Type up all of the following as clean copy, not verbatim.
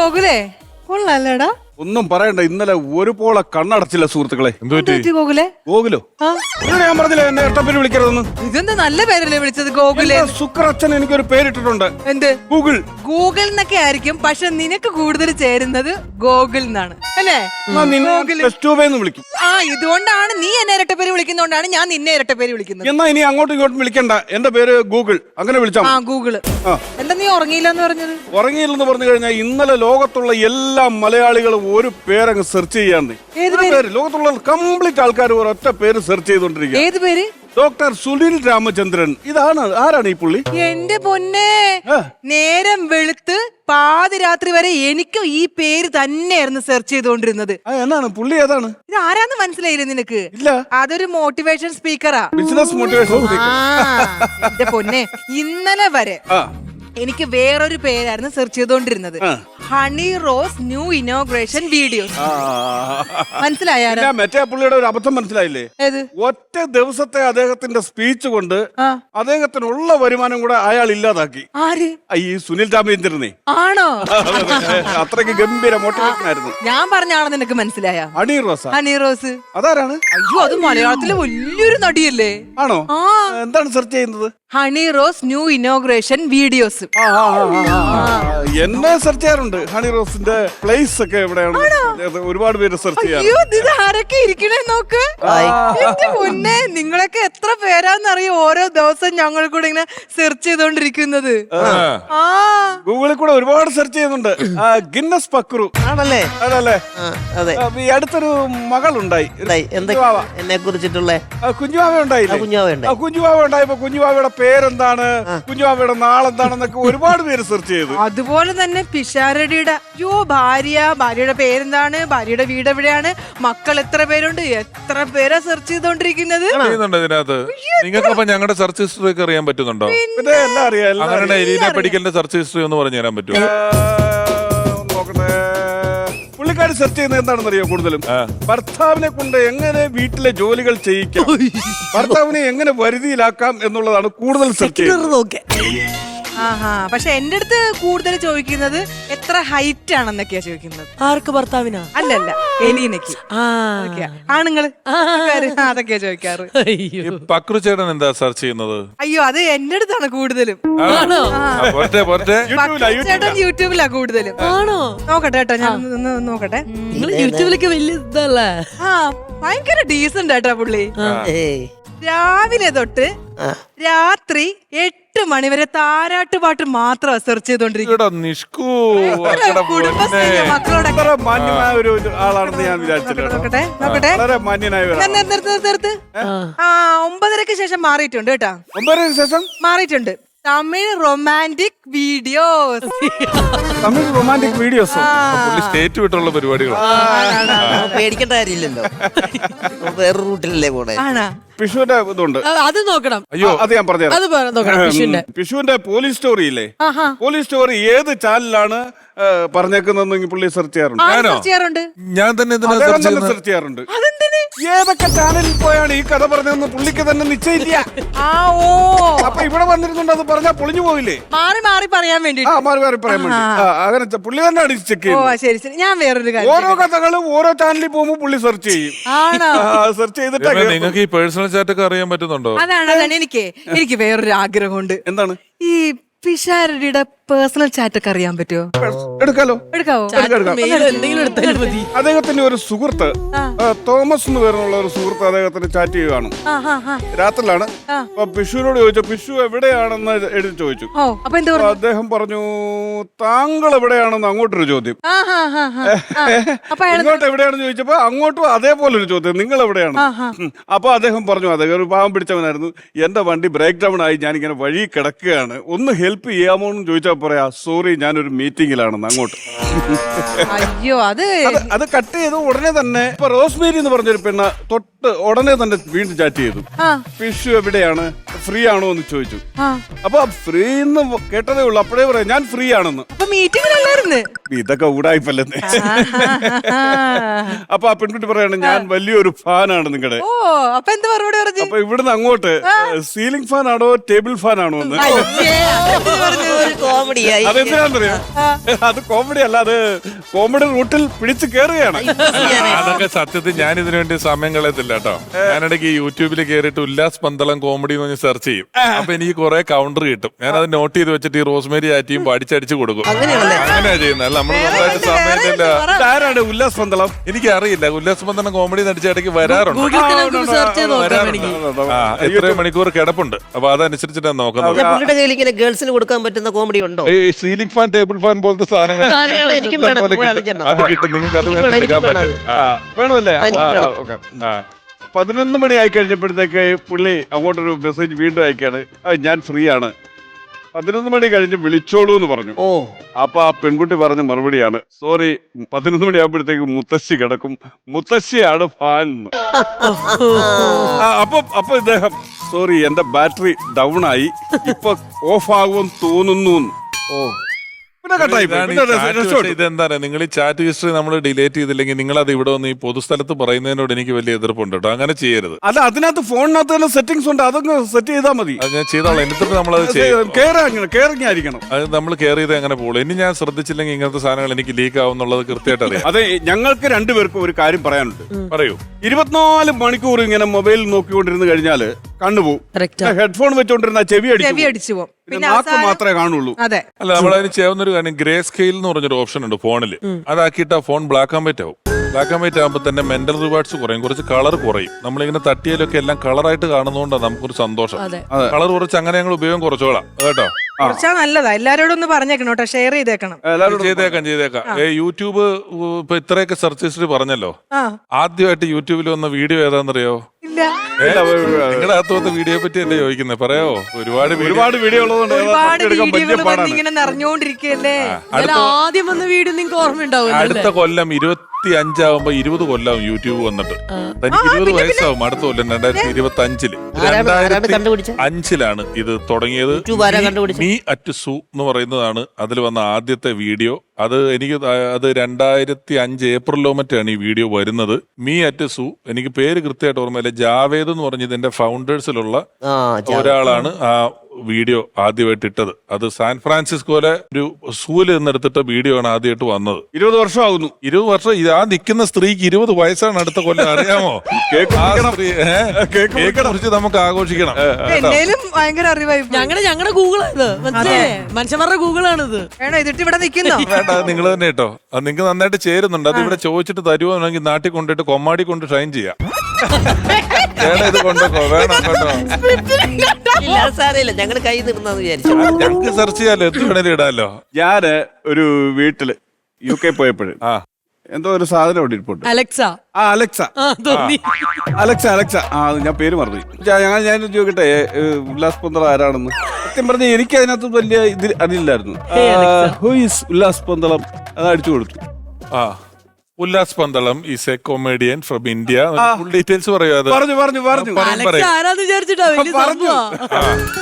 ഗോകുലേ കൊള്ളാല്ലേടാ. ഒന്നും പറയണ്ട, ഇന്നലെ ഒരു പോളെ കണ്ണടച്ചില്ല സുഹൃത്തുക്കളെ. ഗോകുലേ ഗോകുലോ? ഞാൻ പറഞ്ഞില്ല എന്നെ ഇരട്ടപ്പേര് വിളിക്കരുതെന്ന്. ഇതെന്താ നല്ല പേരല്ലേ വിളിച്ചത് ഗോകുലേ? ശുക്രച്ഛൻ എനിക്കൊരു പേരിട്ടിട്ടുണ്ട്. എന്ത്? ഗൂഗിൾ. ഗൂഗിൾ എന്നൊക്കെ ആയിരിക്കും, പക്ഷെ നിനക്ക് കൂടുതൽ ചേരുന്നത് ഗോകുൽ എന്നാണ് അല്ലേ? വിളിക്കും. ആ, ഇതുകൊണ്ടാണ് നീ എന്നെ ഇരട്ടപ്പേര് വിളിക്കുന്നോണ്ടാണ് ഞാൻ നിന്നെ ഇരട്ടപ്പേര് വിളിക്കുന്നത്. എന്നാ ഇനി അങ്ങോട്ടും ഇങ്ങോട്ടും വിളിക്കണ്ട, എന്റെ പേര് ഗൂഗിൾ, അങ്ങനെ വിളിച്ചാ. ആ, ഗൂഗിള്. എന്താ നീ ഉറങ്ങിയില്ലെന്ന് പറഞ്ഞത്? ഉറങ്ങിയില്ലെന്ന് പറഞ്ഞു കഴിഞ്ഞാൽ ഇന്നലെ ലോകത്തുള്ള എല്ലാ മലയാളികളും ഒരു പേരങ്ങ് സെർച്ച് ചെയ്യാണ്ട്. ലോകത്തുള്ള കംപ്ലീറ്റ് ആൾക്കാർ ഒരൊറ്റ പേര് സെർച്ച് ചെയ്തോണ്ടിരിക്കുക. ഏത് പേര്? ഡോക്ടർ സുനിൽ രാമചന്ദ്രൻ. ആരാണ് ഈ പുള്ളി? എന്റെ പൊന്നെ, നേരം വെളുത്ത് പാതിരാത്രി വരെ എനിക്കും ഈ പേര് തന്നെയായിരുന്നു സെർച്ച് ചെയ്തോണ്ടിരുന്നത്. എന്നാണ് പുള്ളി? ഏതാണ് ഇത്? ആരാന്ന് മനസ്സിലായില്ലേ നിനക്ക്? ഇല്ല. അതൊരു മോട്ടിവേഷൻ സ്പീക്കറാ, ബിസിനസ് മോട്ടിവേഷൻ. എന്റെ പൊന്നെ, ഇന്നലെ വരെ എനിക്ക് വേറൊരു പേരായിരുന്നു സെർച്ച് ചെയ്തോണ്ടിരുന്നത്. Honey Rose new inauguration videos. മനസ്സിലായ? മറ്റേ പുള്ളിയുടെ ഒരു അബദ്ധം മനസ്സിലായില്ലേ? ഒറ്റ ദിവസത്തെ അദ്ദേഹത്തിന്റെ സ്പീച്ച് കൊണ്ട് അദ്ദേഹത്തിനുള്ള വരുമാനം കൂടെ അയാൾ ഇല്ലാതാക്കി. ആര്? ഈ സുനിൽ രാമചന്ദ്രനെ. ആണോ? അത്രയ്ക്ക് ഗംഭീര മോട്ടിവേഷൻ ആയിരുന്നു. ഞാൻ പറഞ്ഞ ആളെ നിനക്ക് മനസ്സിലായ? ഹണി റോസ്. ഹണി റോസ് അതാരാണ്? അയ്യോ, അത് മലയാളത്തിലെ വലിയൊരു നടിയല്ലേ? ആണോ? എന്താണ് സെർച്ച് ചെയ്യുന്നത്? Honey Rose new inauguration videos. എന്നെ സെർച്ച് ചെയ്യാറുണ്ട്. ഹണി റോസിന്റെ പ്ലേസ് ഒക്കെ എവിടെയാണ്? ഒരുപാട് പേര് സെർച്ച് ചെയ്യാറ്. ആരൊക്കെ ഇരിക്കണേ നോക്ക്. എന്റെ പൊന്നെ, നിങ്ങളൊക്കെ എത്ര പേരാന്നറിയോ ഓരോ ദിവസം ഞങ്ങൾ കൂടെ ഇങ്ങനെ സെർച്ച് ചെയ്തോണ്ടിരിക്കുന്നത്. ഗൂഗിളിൽ കൂടെ ഒരുപാട് സെർച്ച് ചെയ്യുന്നുണ്ട്. ഗിന്നസ് പക്രു ആണല്ലേ? അതല്ലേ? അതെ. ഈ അടുത്തൊരു മകളുണ്ടായി. എന്നെ കുറിച്ചിട്ടുള്ള കുഞ്ഞുവാവ ഉണ്ടായില്ലേ? കുഞ്ഞുവാവ ഉണ്ടായപ്പോ കുഞ്ഞുവാവയുടെ പേരെന്താണ്, കുഞ്ഞുവാവയുടെ നാളെന്താണെന്നൊക്കെ ഒരുപാട് പേര് സെർച്ച് ചെയ്തു. അതുപോലെ തന്നെ പിഷാരടിയുടെ ഭാര്യയുടെ പേരെന്താണ്, ഭാര്യയുടെ വീട് എവിടെയാണ്, മക്കൾ എത്ര പേരുണ്ട്, എത്ര പേരാ സെർച്ച് ചെയ്തോണ്ടിരിക്കുന്നത്. നിങ്ങൾക്ക് ഞങ്ങളുടെ സെർച്ച് ഹിസ്റ്ററി ഒക്കെ അറിയാൻ പറ്റുന്നുണ്ടോ? പിന്നെ എല്ലാം അറിയാം. അങ്ങനെ എലീന പഠിക്കലിന്റെ സെർച്ച് ഹിസ്റ്ററി ഒന്ന് പറഞ്ഞു തരാൻ പറ്റുമോ? നോക്കട്ടെ. പുള്ളിക്കാരി സെർച്ച് ചെയ്യുന്നത് എന്താണെന്ന് അറിയോ? കൂടുതലും ഭർത്താവിനെ കൊണ്ട് എങ്ങനെ വീട്ടിലെ ജോലികൾ ചെയ്യിക്കാം, ഭർത്താവിനെ എങ്ങനെ വരുതിയിലാക്കാം എന്നുള്ളതാണ് കൂടുതൽ സെർച്ച് ചെയ്യുന്നത്. പക്ഷെ എന്റെ അടുത്ത് കൂടുതൽ ചോദിക്കുന്നത് എത്ര ഹൈറ്റ് ആണെന്നൊക്കെയാ ചോദിക്കുന്നത്. ആർക്ക്? ഭർത്താവിനാ? അല്ലല്ല, എലീനക്ക്. ആണുങ്ങള് അതൊക്കെയാ ചോദിക്കാറ്. പക്രു ചേട്ടൻ എന്താ സെർച്ച് ചെയ്യുന്നത്? അയ്യോ, അത് എന്റെ അടുത്താണ് കൂടുതലും. ചേട്ടൻ യൂട്യൂബിലാ കൂടുതലും. നോക്കട്ടെ കേട്ടോ, ഞാൻ നോക്കട്ടെ. യൂട്യൂബിലൊക്കെ വലിയ ഇതല്ലേ? ഭയങ്കര ഡീസന്റ് ആയിട്ടാ പുള്ളി. രാവിലെ തൊട്ട് രാത്രി 8 മണിവരെ താരാട്ടുപാട്ട് മാത്രം സെർച്ച് ചെയ്തോണ്ടിരിക്കും. മക്കളോടൊക്കെ മാന്യമായ ഒരു ആളാണെന്ന് ഞാൻ വിചാരിച്ചില്ല. നോക്കട്ടെ. വളരെ മാന്യനായ 9:30 ശേഷം മാറിയിട്ടുണ്ട് കേട്ടാ. 9:30 ശേഷം മാറിയിട്ടുണ്ട്. Tamil romantic videos. Tamil romantic videos state വിട്ടുള്ള പരിപാടികളാണ്. പേടിക്കേണ്ട കാര്യമില്ലല്ലോ, വേറെ റൂട്ടിലല്ലേ പോണേ. പിഷുവിന്റെ ഇതുണ്ട്, അത് നോക്കണം. അയ്യോ, അത് ഞാൻ പറഞ്ഞുതരാം. പിഷുവിന്റെ പോലീസ് സ്റ്റോറി ഇല്ലേ? പോലീസ് സ്റ്റോറി ഏത് ചാനലാണ് പറഞ്ഞേക്കുന്നതെന്ന് പുള്ളി സെർച്ച് ചെയ്യാറുണ്ട്. ഞാൻ തന്നെ സെർച്ച് ചെയ്യാറുണ്ട്. ഏതൊക്കെ ചാനലിൽ പോയാണ് ഈ കഥ പറഞ്ഞതെന്ന് പുള്ളിക്ക് തന്നെ നിശ്ചയില്ല. അപ്പൊ ഇവിടെ വന്നിരുന്നുണ്ട്, അത് പറഞ്ഞാൽ പൊളിഞ്ഞു പോയില്ലേ? മാറി പറയാൻ വേണ്ടി. മാറി പറയാൻ വേണ്ടി അങ്ങനെ പുള്ളി തന്നെയാണ് ചെക്ക് ചെയ്യുന്നത്. ഞാൻ വേറൊരു കാര്യം, ഓരോ കഥകളും ഓരോ ചാനലിൽ പോകുമ്പോൾ പുള്ളി സെർച്ച് ചെയ്യും. സെർച്ച് ചെയ്തിട്ട് നിങ്ങൾക്ക് ഈ പേഴ്സണൽ ചാറ്റ് ഒക്കെ അറിയാൻ പറ്റുന്നുണ്ടോ? അതാണ് എനിക്ക് വേറൊരു ആഗ്രഹമുണ്ട്. എന്താണ്? ഈ പിഷാരടിയുടെ പേഴ്സണൽ ചാറ്റ് ഒക്കെ അറിയാൻ പറ്റുമോ? എടുക്കാവോ? എന്തെങ്കിലും അദ്ദേഹത്തിന്റെ ഒരു സുഹൃത്ത് തോമസ് എന്ന് പേരുള്ള ഒരു സുഹൃത്ത് അദ്ദേഹത്തിന് ചാറ്റ് ചെയ്യുകയാണ്. രാത്രിയിലാണ്. അപ്പൊ പിഷുവിനോട് ചോദിച്ചു, പിഷു എവിടെയാണെന്ന് എഴുതി ചോദിച്ചു. അദ്ദേഹം പറഞ്ഞു, താങ്കൾ എവിടെയാണെന്ന് അങ്ങോട്ടൊരു ചോദ്യം. ഇങ്ങോട്ട് എവിടെയാണെന്ന് ചോദിച്ചപ്പോ അങ്ങോട്ടും അതേപോലൊരു ചോദ്യം, നിങ്ങൾ എവിടെയാണ്? അപ്പൊ അദ്ദേഹം പറഞ്ഞു, അദ്ദേഹം ഒരു പാവം പിടിച്ചവനായിരുന്നു, എന്റെ വണ്ടി ബ്രേക്ക് ഡൗൺ ആയി, ഞാനിങ്ങനെ വഴി കിടക്കുകയാണ്, ഒന്ന് ഹെൽപ്പ് ചെയ്യാമോ എന്ന് ചോദിച്ചാൽ പറയാ, സോറി ഞാനൊരു മീറ്റിംഗിലാണെന്ന്. അങ്ങോട്ട് അയ്യോ, അത് കട്ട് ചെയ്തു. ഉടനെ തന്നെ ഇപ്പൊ റോസ്മേരി എന്ന് പറഞ്ഞൊരു പെണ്ണ തൊട്ട് ഉടനെ തന്നെ വീണ്ടും ചാറ്റ് ചെയ്തു, പിഷു എവിടെയാണ്, ഫ്രീ ആണോ എന്ന് ചോദിച്ചു. അപ്പൊ ഫ്രീ എന്ന് കേട്ടതേ ഉള്ളു, അപ്പോഴേ പറയാം ഞാൻ ഫ്രീ ആണെന്ന്. ഇതൊക്കെ ഊടായിപ്പല്ലെന്ന്. അപ്പൊ ആ പെൺകുട്ടി പറയാണ്, ഞാൻ വലിയൊരു ഫാനാണ് നിങ്ങളുടെ. അപ്പൊ ഇവിടുന്ന് അങ്ങോട്ട് സീലിംഗ് ഫാൻ ആണോ ടേബിൾ ഫാൻ ആണോ എന്ന്. കോമഡിയായി. അതെന്തിനാന്നറിയോ? അത് കോമഡി അല്ല, അത് കോമഡി റൂട്ടിൽ പിടിച്ചു കയറുകയാണ്. അതൊക്കെ സത്യത്തിൽ ഞാൻ ഇതിനു വേണ്ടി സമയം കളയത്തില്ല കേട്ടോ. ഞാനിടയ്ക്ക് യൂട്യൂബിൽ കയറിയിട്ട് ഉല്ലാസ് പന്തളം കോമഡി എന്ന് പറഞ്ഞ് സെർച്ച് ചെയ്യും. അപ്പൊ എനിക്ക് കുറെ കൗണ്ടർ കിട്ടും. ഞാൻ അത് നോട്ട് ചെയ്ത് വെച്ചിട്ട് ഈ റോസ്മേരി ആറ്റിയും പഠിച്ചടിച്ച് കൊടുക്കും. അങ്ങനെയാ ചെയ്യുന്നത്. അല്ല നമ്മൾ സ്വന്തമായിട്ട് സമയത്തില്ല. ആരാണ് ഉല്ലാസ് പന്തളം? എനിക്കറിയില്ല. ഉല്ലാസ് പന്തളം കോമഡി നടിച്ച ഇടയ്ക്ക് വരാറുണ്ട്. സെർച്ച് ചെയ്ത് നോക്കാം എനിക്ക്. എത്രയോ മണിക്കൂർ കിടപ്പുണ്ട്. അപ്പൊ അതനുസരിച്ചിട്ടാണ് നോക്കുന്നത്. പുള്ളിയുടെ കയ്യിൽ ഇങ്ങനെ ഗേൾസിന് കൊടുക്കാൻ പറ്റുന്ന കോമഡി ഉണ്ടോ? ഈ സീലിംഗ് ഫാൻ, ടേബിൾ ഫാൻ പോലത്തെ സാധനങ്ങൾ എനിക്കും വേണം. അത് കിട്ടും. നിങ്ങൾക്ക് അത് എടുക്കാൻ പറ്റും. വേണമല്ലേ? 11 മണി ആയി കഴിഞ്ഞപ്പോഴത്തേക്ക് പുള്ളി അങ്ങോട്ടൊരു മെസ്സേജ് വീണ്ടും അയക്കാണ്, ഞാൻ ഫ്രീ ആണ്, 11 മണി കഴിഞ്ഞ് വിളിച്ചോളൂ എന്ന് പറഞ്ഞു. അപ്പൊ ആ പെൺകുട്ടി പറഞ്ഞ മറുപടിയാണ്, സോറി 11 മണി ആകുമ്പോഴത്തേക്ക് മുത്തശ്ശി കിടക്കും, മുത്തശ്ശിയാണ് ഫാൻ. അപ്പൊ ഇദ്ദേഹം, സോറി എന്റെ ബാറ്ററി ഡൗൺ ആയി, ഇപ്പൊ ഓഫ് ആകുമെന്ന് തോന്നുന്നു. ഇതെന്താ നിങ്ങൾ ഈ ചാറ്റ് ഹിസ്റ്ററി നമ്മൾ ഡിലേറ്റ് ചെയ്തില്ലെങ്കിൽ നിങ്ങൾ അത് ഇവിടെ വന്ന് ഈ പൊതുസ്ഥലത്ത് പറയുന്നതിനോട് എനിക്ക് വലിയ എതിർപ്പുണ്ട് കേട്ടോ. അങ്ങനെ ചെയ്യരുത്. അല്ല, അതിനകത്ത് ഫോണിനകത്ത് തന്നെ സെറ്റിംഗ്സ് ഉണ്ട്, അതൊക്കെ സെറ്റ് ചെയ്താൽ മതി. അത് ഞാൻ ചെയ്തോളാം. എന്നിട്ട് നമ്മളത് ചെയ്യും. കെയറിങ് ആയിരിക്കണം. അത് നമ്മൾ കെയർ ചെയ്ത് അങ്ങനെ പോകുള്ളൂ. ഇനി ഞാൻ ശ്രദ്ധിച്ചില്ലെങ്കിൽ ഇങ്ങനത്തെ സാധനങ്ങൾ എനിക്ക് ലീക്ക് ആവും എന്നുള്ളത് കൃത്യമായിട്ട് അറിയാം. അതെ, ഞങ്ങൾക്ക് രണ്ടുപേർക്കും ഒരു കാര്യം പറയാനുണ്ട്. പറയൂ. 24 മണിക്കൂർ ഇങ്ങനെ മൊബൈൽ നോക്കിക്കൊണ്ടിരുന്ന് കഴിഞ്ഞാല് കണ്ണുപോകും. ഹെഡ്ഫോൺ വെച്ചോണ്ടിരുന്ന ചെവി അടിച്ചു പോകും. പിന്നെ നാക്ക് മാത്രമേ കാണുള്ളൂ. അതെ. അല്ല, നമ്മളതിന് ചെയ്യാവുന്ന ഒരു കാര്യം, ഗ്രേ സ്കെയിൽ എന്ന് പറഞ്ഞൊരു ഓപ്ഷൻ ഉണ്ട് ഫോണിൽ. അതാക്കിയിട്ട് ആ ഫോൺ ബ്ലാക്ക് ആൻഡ് വൈറ്റ് ആവും. ബ്ലാക്ക് ആൻഡ് വൈറ്റ് ആകുമ്പോൾ തന്നെ മെന്റൽ റിവാർഡ്സ് കുറയും, കുറച്ച് കളർ കുറയും. നമ്മളിങ്ങനെ തട്ടിയാലൊക്കെ എല്ലാം കളറായിട്ട് കാണുന്നതുകൊണ്ടാണ് നമുക്കൊരു സന്തോഷം. കളർ കുറച്ച് അങ്ങനെ ഞങ്ങൾ ഉപയോഗം കുറച്ചോളാം കേട്ടോ. കുറച്ചാ നല്ലതാ. എല്ലാരോടും ഒന്ന് പറഞ്ഞേക്കണം കേട്ടോ, ഷെയർ ചെയ്തേക്കണം. ചെയ്തേക്കാം. യൂട്യൂബ് ഇപ്പൊ ഇത്രയൊക്കെ സെർച്ച് ഹിസ്റ്ററി പറഞ്ഞല്ലോ. ആദ്യമായിട്ട് യൂട്യൂബിൽ വന്ന വീഡിയോ ഏതാണെന്നറിയോ? ഇല്ല. നിങ്ങളുടെ അകത്ത് വീഡിയോ പറ്റി അല്ലേ ചോദിക്കുന്നത്? പറയാവോ? ഒരുപാട് വീഡിയോ ഉള്ളതുകൊണ്ട് ഒരുപാട് വീഡിയോകൾ വന്നിങ്ങനെ നിറഞ്ഞോണ്ടിരിക്കല്ലേ. ആദ്യം വന്ന വീഡിയോ നിങ്ങൾക്ക് ഓർമ്മയുണ്ടാവും. അടുത്ത കൊല്ലം 25 ആവുമ്പോ 20 കൊല്ലം യൂട്യൂബ് വന്നിട്ട്. തനിക്ക് 20 വയസ്സാവും അടുത്ത കൊല്ലം 2025. 2005 ഇത് തുടങ്ങിയത്. മീ അറ്റ് സൂ എന്ന് പറയുന്നതാണ് അതിൽ വന്ന ആദ്യത്തെ വീഡിയോ. അത് 2005 ഏപ്രിലോ മറ്റാണ് ഈ വീഡിയോ വരുന്നത്. മീ അറ്റ് സൂ. എനിക്ക് പേര് കൃത്യമായിട്ട് ഓർമ്മയില്ല. ജാവേദ് എന്ന് പറഞ്ഞ ഇതിന്റെ ഫൗണ്ടേഴ്സിലുള്ള ഒരാളാണ് ആ വീഡിയോ ആദ്യമായിട്ട് ഇട്ടത്. അത് സാൻ ഫ്രാൻസിസ്കോയിലെ ഒരു സൂല് നിന്നെടുത്തിട്ട വീഡിയോ ആണ് ആദ്യമായിട്ട് വന്നത്. 20 വർഷമാകുന്നു. 20 വർഷം. ആ നിൽക്കുന്ന സ്ത്രീക്ക് 20 വയസ്സാണ് അടുത്ത കൊല്ലം. അറിയാമോ? കേക്ക് കുറിച്ച് നമുക്ക് ആഘോഷിക്കണം. എന്നേലും ഭയങ്കര അറിവായി. ഞങ്ങളുടെ ഗൂഗിളാണിത്. മനുഷ്യന്മാരുടെ ഗൂഗിളാണിത്. വേണോ ഇതിട്ട് ഇവിടെ നിൽക്കുന്നോ? വേണ്ട, നിങ്ങൾ തന്നെ കേട്ടോ. അത് നിങ്ങൾക്ക് നന്നായിട്ട് ചേരുന്നുണ്ട്. അത് ഇവിടെ ചോദിച്ചിട്ട് തരുമോന്നെങ്കിൽ നാട്ടിൽ കൊണ്ടിട്ട് കൊമ്മാടി കൊണ്ട് ഷൈൻ ചെയ്യാം. ഇത് കൊണ്ടോ വേണം കേട്ടോ. ഞങ്ങള് കൈ നിന്നാന്ന് വിചാരിച്ചു. ഞങ്ങൾക്ക് സെർച്ച് ചെയ്യാലോ, എന്ത് വേണേലും ഇടാലോ. ഞാന് ഒരു വീട്ടില് UK പോയപ്പോഴും എന്തോ ഒരു സാധനം ഇവിടെ ഇരിപ്പുണ്ട്. അലക്സ. ഞാൻ പേര് മറന്നു. ഞാൻ ചോദിക്കട്ടെ, ഉല്ലാസ് പന്തളം ആരാണെന്ന്? സത്യം പറഞ്ഞ എനിക്ക് അതിനകത്ത് വലിയ അതില്ലായിരുന്നു. Who is Ullas Pandalam? അത് അടിച്ചു കൊടുത്തു. Ullas Pandalam is a comedian from India. Full details പറയൂ. പറഞ്ഞു.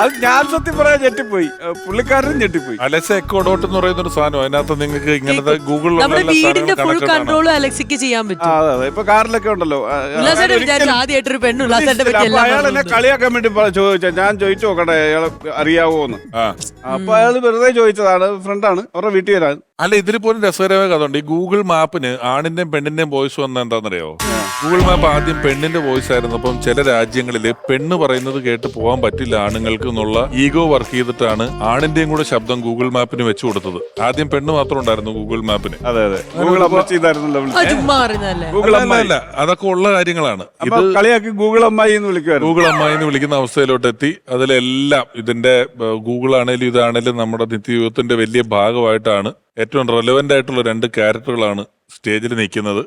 അത് ഞാൻ സത്യം പറയാൻ ഞെട്ടിപ്പോയി, പുള്ളിക്കാരനും ഞെട്ടിപ്പോയി. അലക്സ എക്കോഡോട്ട് എന്ന് പറയുന്ന ഒരു സാധനം. അതിനകത്ത് നിങ്ങൾക്ക് ഇങ്ങനത്തെ ഗൂഗിളിൽ അലക്സയ്ക്ക് ചെയ്യാൻ പറ്റും. അതെ, ഇപ്പൊ കാറിലൊക്കെ ഉണ്ടല്ലോ. ആദ്യമായിട്ടൊരു പെണ്ണു അയാൾ എന്നെ കളിയാക്കാൻ വേണ്ടി ചോദിച്ചാ, ഞാൻ ചോദിച്ചു നോക്കട്ടെ അയാളെ അറിയാവോന്ന്. അപ്പൊ അയാൾ വെറുതെ ചോദിച്ചതാണ്, ഫ്രണ്ടാണ്, അവരുടെ വീട്ടുകാരാണ്. അല്ല, ഇതിൽ പോലും രസകരമായ കഥ ഉണ്ട്. ഈ ഗൂഗിൾ മാപ്പിന് ആണിന്റെയും പെണ്ണിന്റെയും വോയിസ് വന്ന എന്താണെന്നറിയോ? ഗൂഗിൾ മാപ്പ് ആദ്യം പെണ്ണിന്റെ വോയിസ് ആയിരുന്നു. അപ്പം ചില രാജ്യങ്ങളിൽ പെണ്ണ് പറയുന്നത് കേട്ട് പോകാൻ പറ്റില്ല ആണുങ്ങൾക്ക് എന്നുള്ള ഈഗോ വർക്ക് ചെയ്തിട്ടാണ് ആണിന്റെയും കൂടെ ശബ്ദം ഗൂഗിൾ മാപ്പിന് വെച്ചു കൊടുത്തത്. ആദ്യം പെണ്ണ് മാത്രം ഉണ്ടായിരുന്നു ഗൂഗിൾ മാപ്പിന്. അതെ, ഗൂഗിൾ അല്ല, അതൊക്കെ ഉള്ള കാര്യങ്ങളാണ്. ഇത് കളിയാക്കി ഗൂഗിൾ അമ്മായി എന്ന് വിളിക്കുവായിരുന്നു. ഗൂഗിൾ അമ്മായി എന്ന് വിളിക്കുന്ന അവസ്ഥയിലോട്ട് എത്തി. അതിലെല്ലാം ഇതിന്റെ ഗൂഗിൾ ആണേലും ഇതാണേലും നമ്മുടെ നിത്യജീവിതത്തിന്റെ വലിയ ഭാഗമായിട്ടാണ്. ഏറ്റവും റെലവെന്റ് ആയിട്ടുള്ള 2 ക്യാരക്ടറുകളാണ് സ്റ്റേജിൽ നിൽക്കുന്നത്.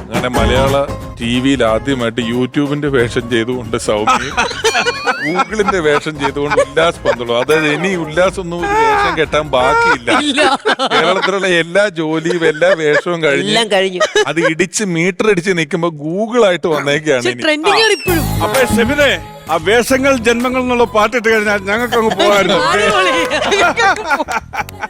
അങ്ങനെ മലയാള TV ആദ്യമായിട്ട് യൂട്യൂബിന്റെ വേഷം ചെയ്തുകൊണ്ട് സൗമ്യയും ഗൂഗിളിന്റെ വേഷം ചെയ്തുകൊണ്ട് ഉല്ലാസ് പന്തളം. അതായത് ഇനി ഉല്ലാസ് ഒന്നും ഒരു വേഷം കെട്ടാൻ ബാക്കിയില്ല. കേരളത്തിലുള്ള എല്ലാ ജോലിയും എല്ലാ വേഷവും കഴിഞ്ഞു. അത് ഇടിച്ച് മീറ്റർ ഇടിച്ച് നിൽക്കുമ്പോ ഗൂഗിളായിട്ട് വന്നേക്കാണ്. അപ്പൊ ഷെബിനെ, ആ വേഷങ്ങൾ ജന്മങ്ങൾ എന്നുള്ള പാട്ടിട്ട് കഴിഞ്ഞാൽ ഞങ്ങൾക്ക് അങ്ങ് പോകായിരുന്നു.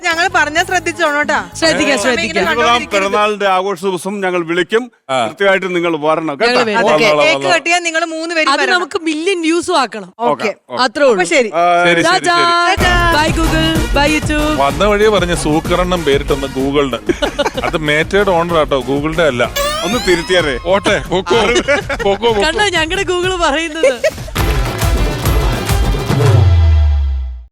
ഞങ്ങൾ പറഞ്ഞ ശ്രദ്ധിച്ചോണോട്ടാ. ശ്രദ്ധിക്കാം. പിറന്നാളിന്റെ ആഘോഷ ദിവസം ഞങ്ങൾ വിളിക്കും. കൃത്യമായിട്ട് നിങ്ങൾ വരണം കേട്ടോ. കേക്ക് കെട്ടിയാൽ നിങ്ങൾ 3 പേര് നമുക്ക് മില്യൺ വ്യൂസും ആക്കണം. ഓക്കെ, അത്രേ ഉള്ളൂ. ശരി. Bye Google, bye YouTube. വന്ന വഴിയെ പറഞ്ഞ സൂക്കറെണ്ണം പേരിട്ടൊന്ന് ഗൂഗിളിന്. അത് മേറ്റയുടെ ഓണർ ആട്ടോ, ഗൂഗിളിന്റെ അല്ല. ഒന്ന് തിരുത്തിയാറേ. ഓട്ടെ, പൊക്കോ പൊക്കോ പൊക്കോ. കണ്ടോ ഞങ്ങളുടെ ഗൂഗിള് പറയുന്നത്.